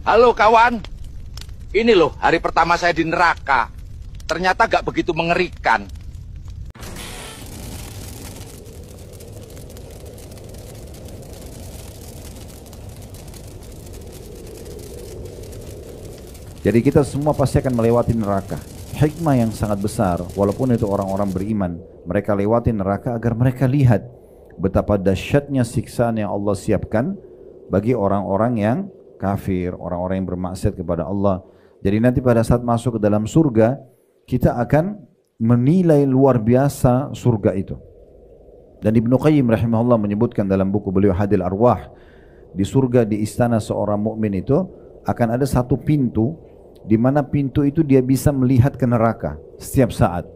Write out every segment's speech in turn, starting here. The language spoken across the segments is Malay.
Halo kawan, ini loh hari pertama saya di neraka. Ternyata gak begitu mengerikan. Jadi kita semua pasti akan melewati neraka. Hikmah yang sangat besar, walaupun itu orang-orang beriman, mereka lewati neraka agar mereka lihat betapa dahsyatnya siksaan yang Allah siapkan bagi orang-orang yang kafir, orang-orang yang bermaksiat kepada Allah. Jadi nanti pada saat masuk ke dalam surga, kita akan menilai luar biasa surga itu. Dan Ibnu Qayyim rahimahullah menyebutkan dalam buku beliau Hadil Arwah, di surga, di istana seorang mukmin itu akan ada satu pintu, di mana pintu itu dia bisa melihat ke neraka setiap saat.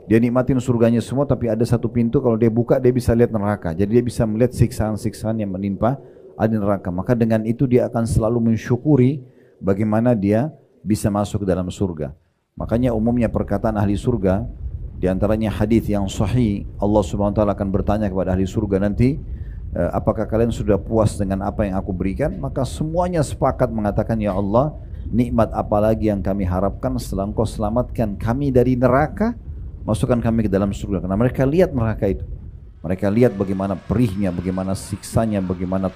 Dia nikmatin surganya semua, tapi ada satu pintu kalau dia buka dia bisa lihat neraka. Jadi dia bisa melihat siksaan-siksaan yang menimpa ada neraka. Maka dengan itu dia akan selalu mensyukuri bagaimana dia bisa masuk ke dalam surga. Makanya umumnya perkataan ahli surga, di antaranya hadis yang sahih, Allah Subhanahu wa taala akan bertanya kepada ahli surga nanti, apakah kalian sudah puas dengan apa yang aku berikan? Maka semuanya sepakat mengatakan, ya Allah, nikmat apa lagi yang kami harapkan setelah Engkau selamatkan kami dari neraka, masukkan kami ke dalam surga. Karena mereka lihat neraka itu, mereka lihat bagaimana perihnya, bagaimana siksanya, bagaimana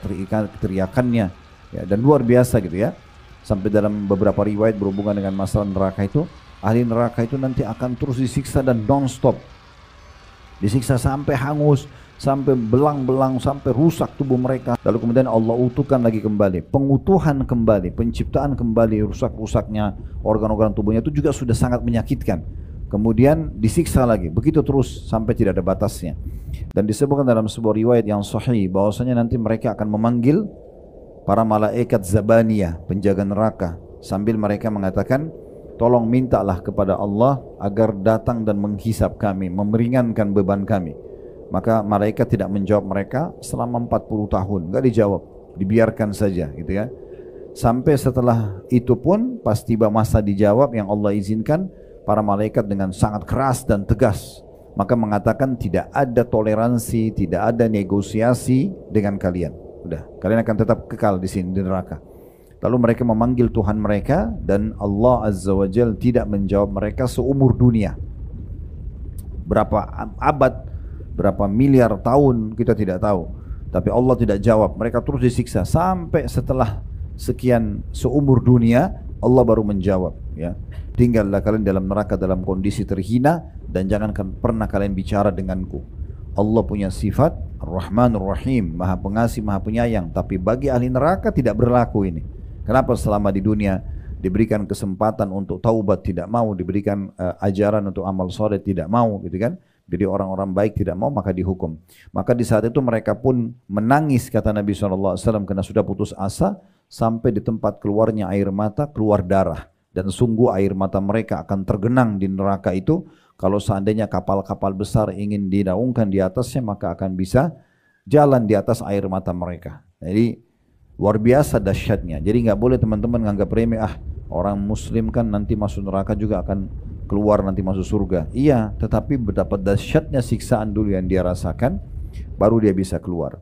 teriakannya, ya, dan luar biasa gitu ya. Sampai dalam beberapa riwayat berhubungan dengan masalah neraka itu, ahli neraka itu nanti akan terus disiksa dan non-stop, disiksa sampai hangus, sampai belang-belang, sampai rusak tubuh mereka. Lalu kemudian Allah utuhkan lagi kembali, pengutuhan kembali, penciptaan kembali, rusak-rusaknya organ-organ tubuhnya itu juga sudah sangat menyakitkan. Kemudian disiksa lagi, begitu terus sampai tidak ada batasnya. Dan disebutkan dalam sebuah riwayat yang sahih bahwasanya nanti mereka akan memanggil para malaikat Zabaniyah, penjaga neraka, sambil mereka mengatakan, tolong mintalah kepada Allah agar datang dan menghisap kami, memeringankan beban kami. Maka malaikat tidak menjawab mereka selama 40 tahun, enggak dijawab, dibiarkan saja gitu ya. Sampai setelah itu pun pas tiba masa dijawab yang Allah izinkan, para malaikat dengan sangat keras dan tegas maka mengatakan tidak ada toleransi, tidak ada negosiasi dengan kalian. Udah, kalian akan tetap kekal di sini di neraka. Lalu mereka memanggil Tuhan mereka dan Allah Azza wa Jalla tidak menjawab mereka seumur dunia. Berapa abad, berapa miliar tahun kita tidak tahu. Tapi Allah tidak jawab, mereka terus disiksa sampai setelah sekian seumur dunia Allah baru menjawab, ya. Tinggallah kalian dalam neraka dalam kondisi terhina dan jangan pernah kalian bicara denganku. Allah punya sifat Ar-Rahmanur Rahim, Maha Pengasih, Maha Penyayang, tapi bagi ahli neraka tidak berlaku ini. Kenapa selama di dunia diberikan kesempatan untuk taubat tidak mau, diberikan ajaran untuk amal soleh tidak mau, gitu kan? Jadi orang-orang baik tidak mau maka dihukum. Maka di saat itu mereka pun menangis kata Nabi SAW karena sudah putus asa sampai di tempat keluarnya air mata, keluar darah. Dan sungguh air mata mereka akan tergenang di neraka itu. Kalau seandainya kapal-kapal besar ingin dinaungkan di atasnya maka akan bisa jalan di atas air mata mereka. Jadi luar biasa dahsyatnya. Jadi nggak boleh teman-teman nganggap remeh, orang muslim kan nanti masuk neraka juga akan keluar nanti masuk surga. Iya, tetapi betapa dahsyatnya siksaan dulu yang dia rasakan baru dia bisa keluar.